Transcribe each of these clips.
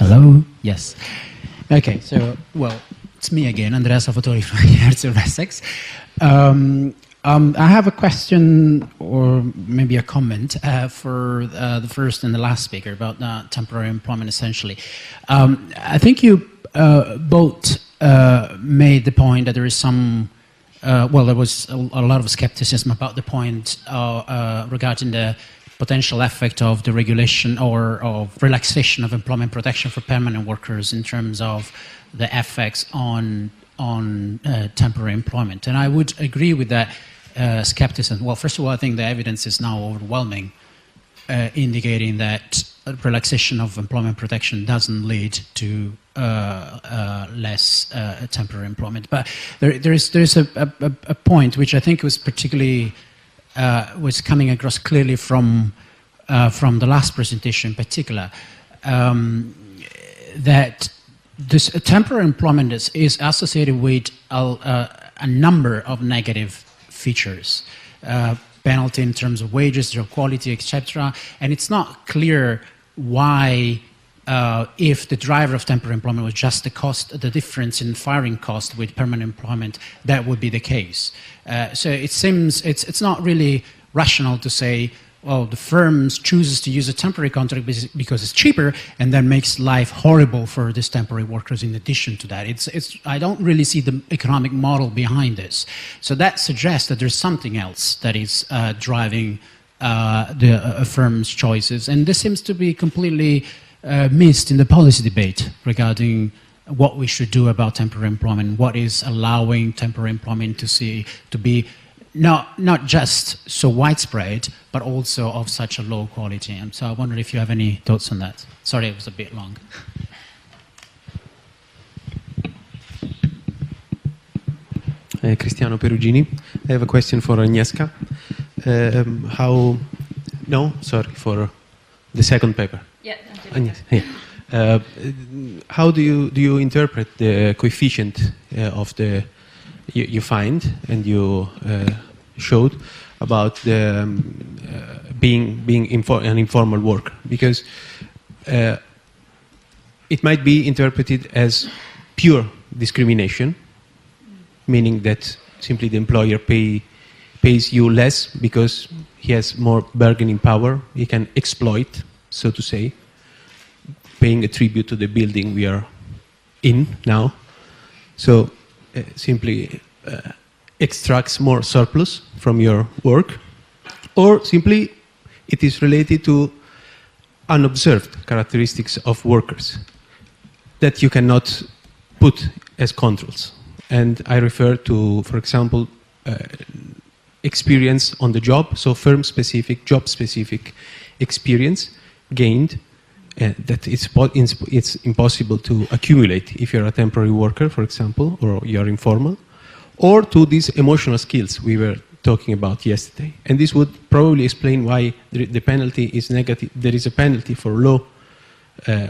Hello? Yes. Okay, so, well, it's me again, Andrea Salvatori from University of Essex. I have a question, or maybe a comment, for the first and the last speaker about temporary employment, essentially. I think you both made the point that there is some, well, there was a lot of skepticism about the point regarding the potential effect of the regulation or of relaxation of employment protection for permanent workers in terms of the effects on temporary employment. And I would agree with that skepticism. Well, first of all, I think the evidence is now overwhelming, indicating that relaxation of employment protection doesn't lead to less temporary employment. But there's a point which I think was particularly was coming across clearly from the last presentation in particular, that this temporary employment is associated with a number of negative features, penalty in terms of wages, job quality, etc. And it's not clear why, if the driver of temporary employment was just the cost, the difference in firing cost with permanent employment, that would be the case. So it seems it's not really rational to say, well, the firms chooses to use a temporary contract because it's cheaper, and then makes life horrible for these temporary workers in addition to that. I don't really see the economic model behind this. So that suggests that there's something else that is driving the firm's choices. And this seems to be completely missed in the policy debate regarding what we should do about temporary employment, what is allowing temporary employment to be not just so widespread, but also of such a low quality. And so I wonder if you have any thoughts on that. Sorry, it was a bit long. Cristiano Perugini. I have a question for Agnieszka. For the second paper. Yeah. How do you interpret the coefficient of the you find and you showed about the being an informal worker? Because it might be interpreted as pure discrimination, meaning that simply the employer pays you less because he has more bargaining power. He can exploit, so to say, paying a tribute to the building we are in now. So simply extracts more surplus from your work, or simply it is related to unobserved characteristics of workers that you cannot put as controls. And I refer to, for example, experience on the job, so firm-specific, job-specific experience gained that it's impossible to accumulate if you're a temporary worker, for example, or you're informal, or to these emotional skills we were talking about yesterday. And this would probably explain why the penalty is negative. There is a penalty for low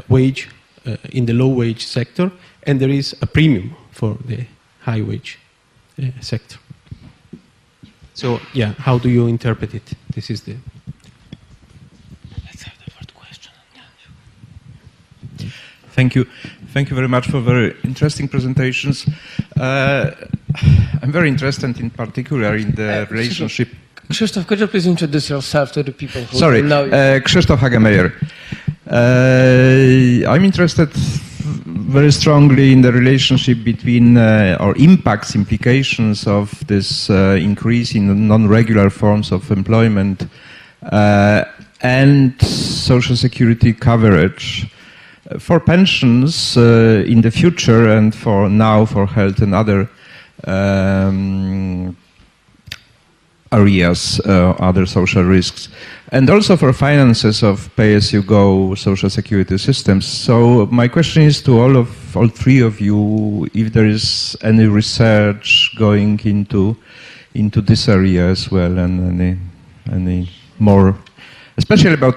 wage in the low wage sector, and there is a premium for the high wage sector. So, yeah, how do you interpret it? This is the... Let's have the first question. Thank you. Thank you very much for very interesting presentations. I'm very interested in particular in the relationship... Krzysztof, could you please introduce yourself to the people who Sorry, know you? Krzysztof Hagemeyer. I'm interested very strongly in the relationship between or implications of this increase in non-regular forms of employment and social security coverage for pensions in the future, and for now for health and other areas, other social risks, and also for finances of pay-as-you-go social security systems. So my question is to all three of you, if there is any research going into this area as well, and any more, especially about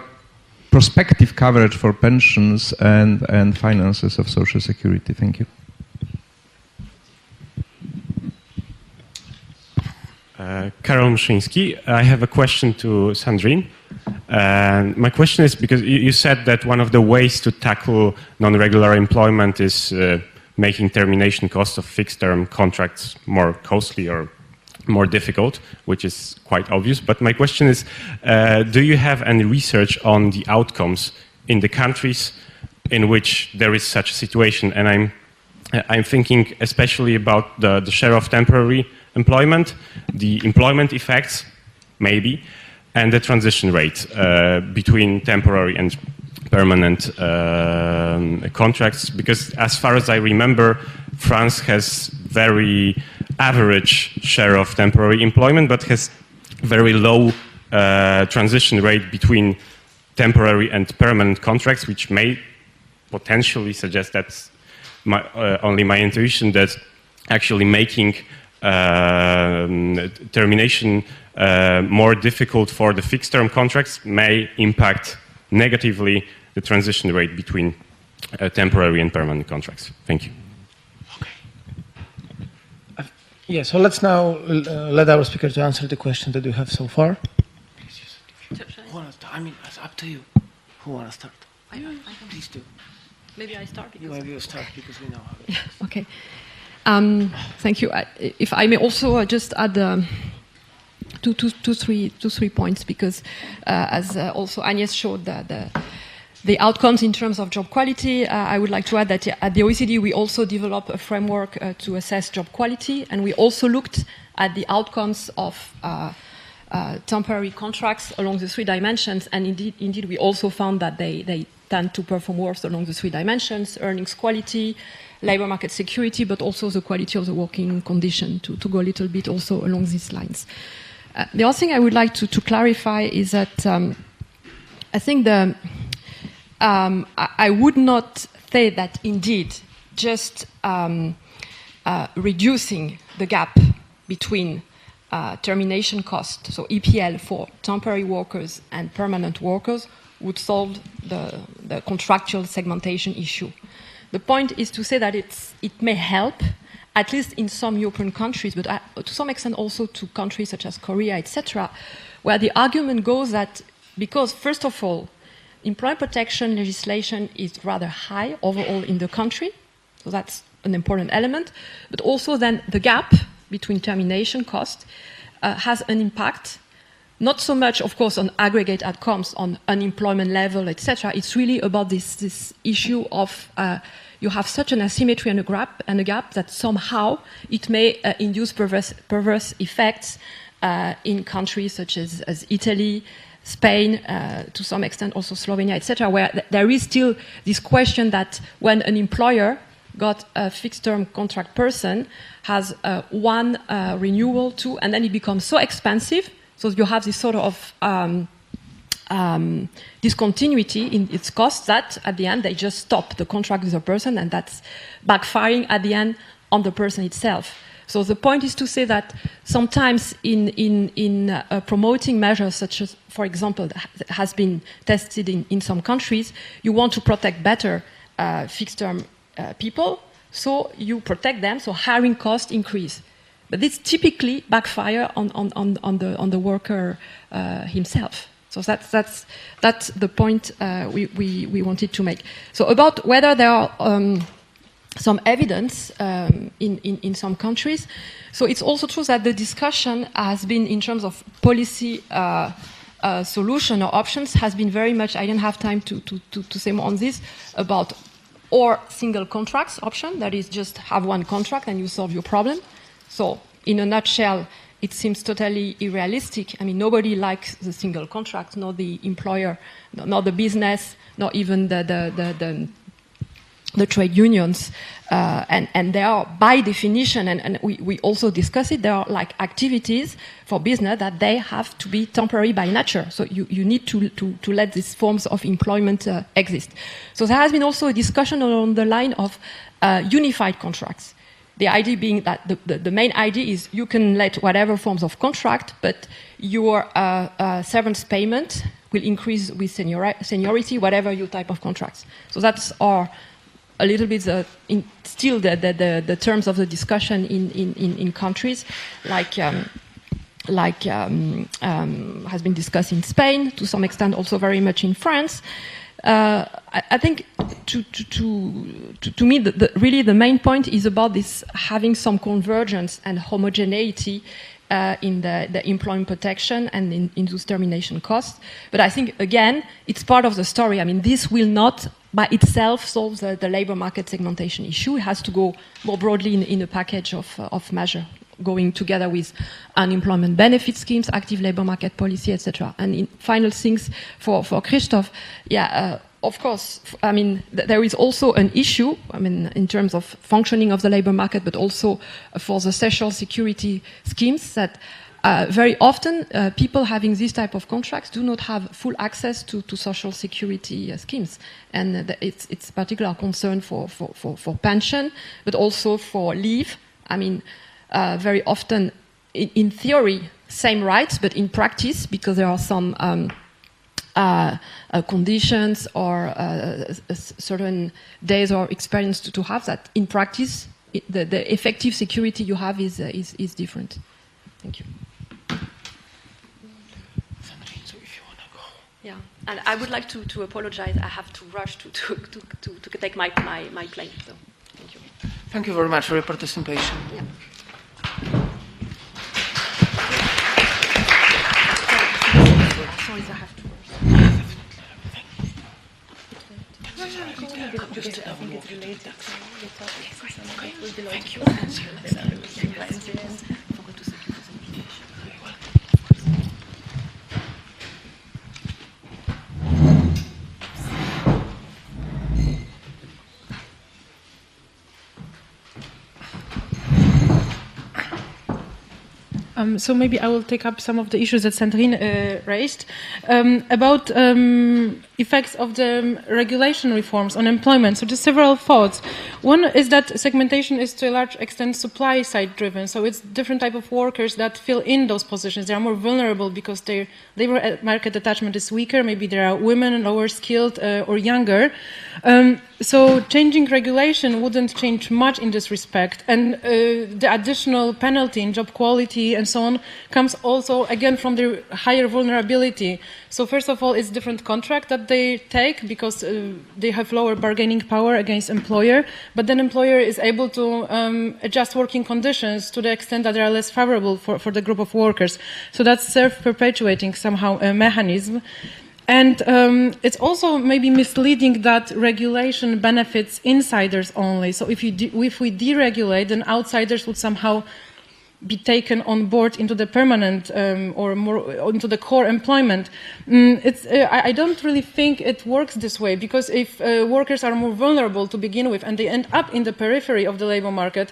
prospective coverage for pensions and finances of social security. Thank you. Karol Muszyński. I have a question to Sandrine. And my question is, because you said that one of the ways to tackle non-regular employment is making termination costs of fixed-term contracts more costly or more difficult, which is quite obvious. But my question is, do you have any research on the outcomes in the countries in which there is such a situation? And I'm thinking especially about the share of temporary employment, the employment effects, maybe, and the transition rate between temporary and permanent contracts. Because as far as I remember, France has very average share of temporary employment, but has very low transition rate between temporary and permanent contracts, which may potentially suggest that's only my intuition, that actually making termination more difficult for the fixed-term contracts may impact negatively the transition rate between temporary and permanent contracts. Thank you. Yeah, so let's now let our speaker to answer the question that you have so far. I mean, it's up to you. Who wants to start? Please do. Maybe I start. Maybe you start because we know how. Yeah, okay. Thank you. If I may also just add two, three points, because as also Agnes showed the outcomes in terms of job quality, I would like to add that at the OECD we also developed a framework to assess job quality, and we also looked at the outcomes of temporary contracts along the three dimensions, and indeed we also found that they tend to perform worse along the three dimensions: earnings quality, labor market security, but also the quality of the working condition, to go a little bit also along these lines. The other thing I would like to clarify is that I think I would not say that indeed just reducing the gap between termination cost, so EPL for temporary workers and permanent workers, would solve the contractual segmentation issue. The point is to say that it may help, at least in some European countries, but to some extent also to countries such as Korea, etc., where the argument goes that because, first of all, employment protection legislation is rather high overall in the country, so that's an important element, but also then the gap between termination cost has an impact, not so much, of course, on aggregate outcomes, on unemployment level, etc. It's really about this issue of you have such an asymmetry and a gap that somehow it may induce perverse effects in countries such as Italy, Spain, to some extent also Slovenia, etc., where there is still this question that when an employer got a fixed-term contract person, has one renewal, two, and then it becomes so expensive, so you have this sort of discontinuity in its costs that at the end they just stop the contract with the person, and that's backfiring at the end on the person itself. So the point is to say that sometimes in promoting measures such as, for example, that has been tested in some countries, you want to protect better fixed-term people, so you protect them, so hiring costs increase. But this typically backfire on the worker himself. So that's the point we wanted to make. So about whether there are some evidence in some countries. So it's also true that the discussion has been, in terms of policy solution or options, has been very much, I didn't have time to say more on this, about or single contracts option, that is just have one contract and you solve your problem. So in a nutshell, it seems totally unrealistic. I mean, nobody likes the single contract, not the employer, not the business, not even the trade unions, and they are by definition, and we also discuss it, there are like activities for business that they have to be temporary by nature. So you need to let these forms of employment exist. So there has been also a discussion along the line of unified contracts. The idea being that the main idea is you can let whatever forms of contract, but your severance payment will increase with seniority, whatever your type of contracts. So that's a little bit still the terms of the discussion in countries like has been discussed in Spain, to some extent also very much in France. I think to me, really the main point is about this having some convergence and homogeneity in the employment protection and in those termination costs. But I think, again, it's part of the story. I mean, this will not by itself solve the labor market segmentation issue. It has to go more broadly in a package of measures, going together with unemployment benefit schemes, active labor market policy, etc. And in final things for Christoph, of course, I mean, there is also an issue, I mean, in terms of functioning of the labor market, but also for the social security schemes that very often people having this type of contracts do not have full access to social security schemes. And it's particular concern for pension, but also for leave. I mean, very often, in theory, same rights, but in practice, because there are some conditions or certain days or experience to have that, in practice, the effective security you have is different. Thank you. Sandrine, so if you want to go. Yeah, and I would like to apologize. I have to rush to take my plane. So, thank you. Thank you very much for your participation. Yeah. Sorry, I have to. Just I think it's related. Thank you. So maybe I will take up some of the issues that Sandrine raised about effects of the regulation reforms on employment. So just several thoughts. One is that segmentation is to a large extent supply side driven. So it's different type of workers that fill in those positions. They are more vulnerable because their labor market attachment is weaker. Maybe there are women, lower skilled or younger. So changing regulation wouldn't change much in this respect. And the additional penalty in job quality and so on comes also, again, from their higher vulnerability. So first of all, it's different contract that they take because they have lower bargaining power against employer. But then employer is able to adjust working conditions to the extent that they are less favorable for the group of workers. So that's self-perpetuating somehow a mechanism. And it's also maybe misleading that regulation benefits insiders only. So if we deregulate, then outsiders would somehow be taken on board into the permanent or more into the core employment. I don't really think it works this way, because if workers are more vulnerable to begin with and they end up in the periphery of the labor market,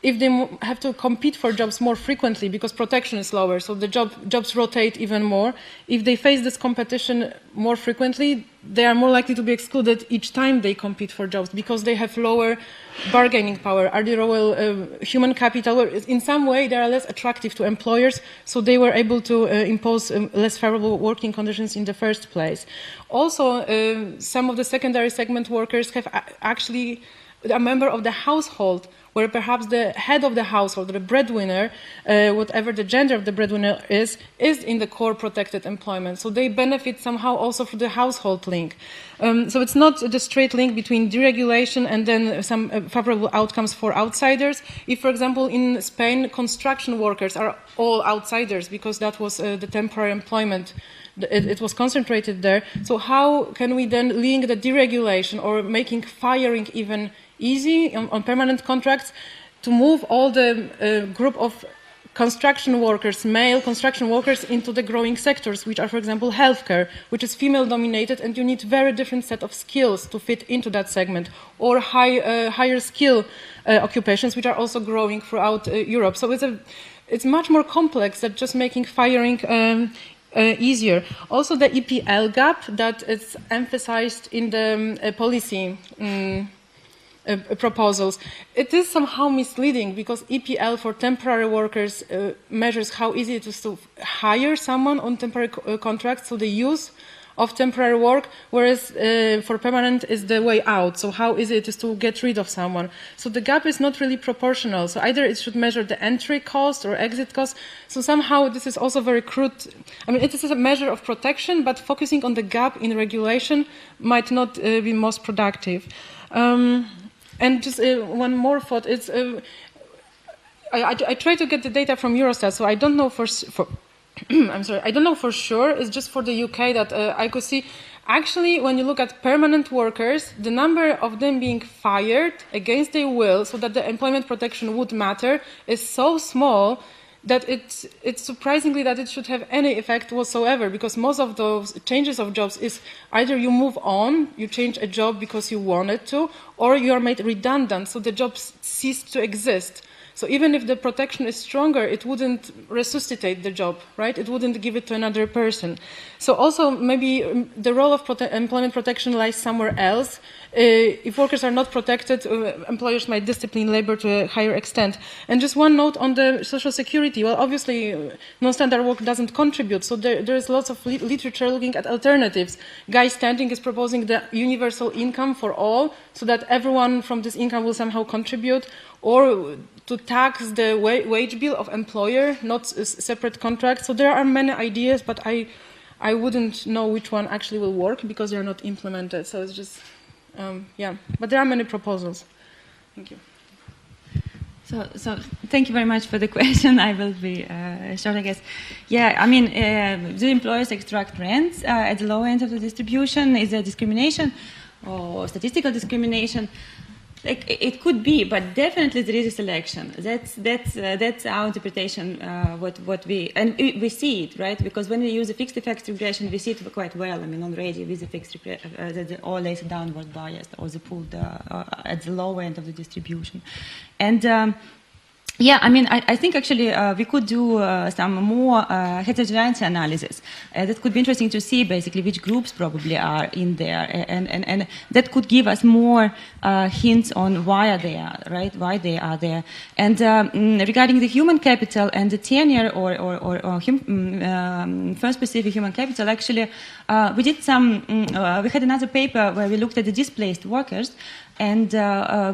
if they have to compete for jobs more frequently because protection is lower, so the jobs rotate even more, if they face this competition more frequently, they are more likely to be excluded each time they compete for jobs because they have lower bargaining power, are they lower human capital, in some way they are less attractive to employers, so they were able to impose less favorable working conditions in the first place. Also, some of the secondary segment workers have actually a member of the household where perhaps the head of the household, the breadwinner, whatever the gender of the breadwinner is in the core protected employment. So they benefit somehow also from the household link. So it's not the straight link between deregulation and then some favorable outcomes for outsiders. If, for example, in Spain, construction workers are all outsiders because that was the temporary employment. It was concentrated there. So how can we then link the deregulation or making firing even easy on permanent contracts to move all the group of construction workers, male construction workers, into the growing sectors, which are, for example, healthcare, which is female-dominated, and you need very different set of skills to fit into that segment, or higher skill occupations, which are also growing throughout Europe. So it's much more complex than just making firing easier. Also, the EPL gap that is emphasized in the policy proposals. It is somehow misleading because EPL for temporary workers measures how easy it is to hire someone on temporary contracts, so the use of temporary work, whereas for permanent is the way out. So how easy it is to get rid of someone. So the gap is not really proportional. So either it should measure the entry cost or exit cost. So somehow this is also very crude. I mean, it is a measure of protection, but focusing on the gap in regulation might not be most productive. And just one more thought. It's I try to get the data from Eurostat, so I don't know I'm sorry, I don't know for sure. It's just for the UK that I could see. Actually, when you look at permanent workers, the number of them being fired against their will, so that the employment protection would matter, is so small that it's surprisingly that it should have any effect whatsoever, because most of those changes of jobs is either you move on, you change a job because you wanted to, or you are made redundant, so the job ceased to exist. So even if the protection is stronger, it wouldn't resuscitate the job, right? It wouldn't give it to another person. So also maybe the role of employment protection lies somewhere else. If workers are not protected, employers might discipline labor to a higher extent. And just one note on the social security. Well, obviously, non-standard work doesn't contribute, so there's lots of literature looking at alternatives. Guy Standing is proposing the universal income for all, so that everyone from this income will somehow contribute, or to tax the wage bill of employer, not separate contracts. So there are many ideas, but I wouldn't know which one actually will work because they're not implemented. So it's just... yeah, but there are many proposals. Thank you. So thank you very much for the question. I will be short, I guess. Yeah, I mean, do employers extract rents at the low end of the distribution? Is there discrimination or statistical discrimination? Like, it could be, but definitely there is a selection. That's our interpretation. What we see it, right? Because when we use a fixed effects regression, we see it quite well. I mean, already with the fixed that always downward biased, or the pooled at the low end of the distribution, and. Yeah, I mean, I think actually we could do some more heterogeneity analysis. That could be interesting to see basically which groups probably are in there, and that could give us more hints on why are they are, right? Why they are there. And regarding the human capital and the tenure or firm-specific human capital, actually we did some. We had another paper where we looked at the displaced workers. And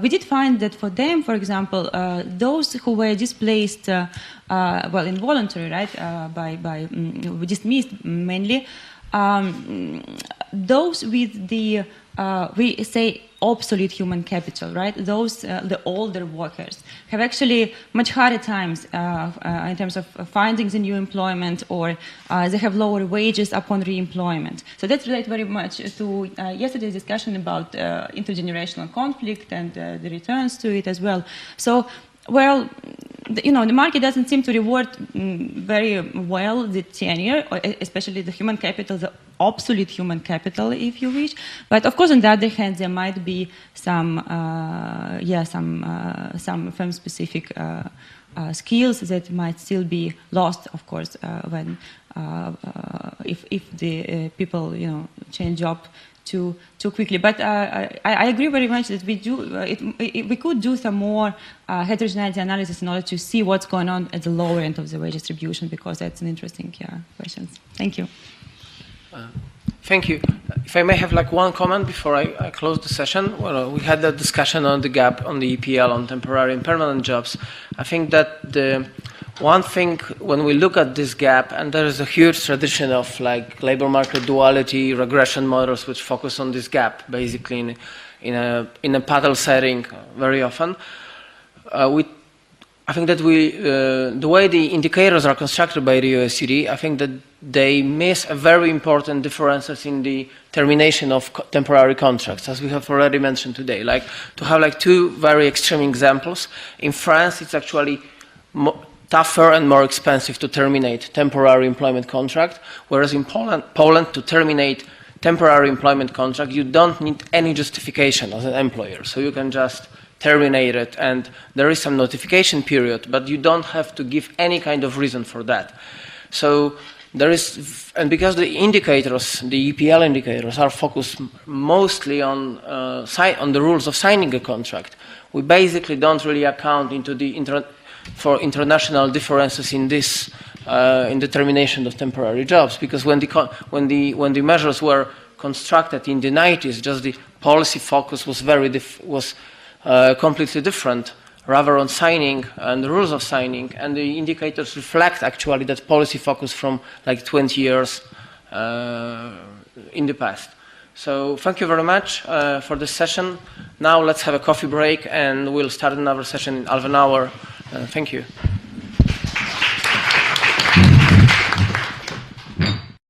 we did find that for them, for example, those who were displaced, well, involuntary, right, by dismissed mainly, those with the, we say, obsolete human capital, right? Those, the older workers, have actually much harder times in terms of finding the new employment, or they have lower wages upon re-employment. So that's related very much to yesterday's discussion about intergenerational conflict and the returns to it as well. So, well, you know, the market doesn't seem to reward very well the tenure, especially the human capital, the obsolete human capital, if you wish. But of course, on the other hand, there might be some, some firm-specific skills that might still be lost, of course, when if the people, you know, change job too quickly. But I agree very much that we do. We could do some more heterogeneity analysis in order to see what's going on at the lower end of the wage distribution, because that's an interesting question. Thank you. Thank you. If I may have like one comment before I close the session. Well, we had that discussion on the gap on the EPL on temporary and permanent jobs. I think that the one thing when we look at this gap, and there is a huge tradition of like labor market duality regression models which focus on this gap basically in a paddle setting very often. I think that the way the indicators are constructed by the OECD, I think that they miss a very important differences in the termination of temporary contracts, as we have already mentioned today. Like to have like two very extreme examples. In France, it's actually tougher and more expensive to terminate temporary employment contract, whereas in Poland to terminate temporary employment contract, you don't need any justification as an employer, so you can just terminate it, and there is some notification period, but you don't have to give any kind of reason for that. So there is, and because the indicators, the EPL indicators, are focused mostly on the rules of signing a contract, we basically don't really account into the for international differences in this in determination of temporary jobs, because when the measures were constructed in the 90s, just the policy focus was completely different, rather on signing and the rules of signing, and the indicators reflect actually that policy focus from like 20 years in the past. So thank you very much for this session. Now let's have a coffee break and we'll start another session in half an hour. Thank you.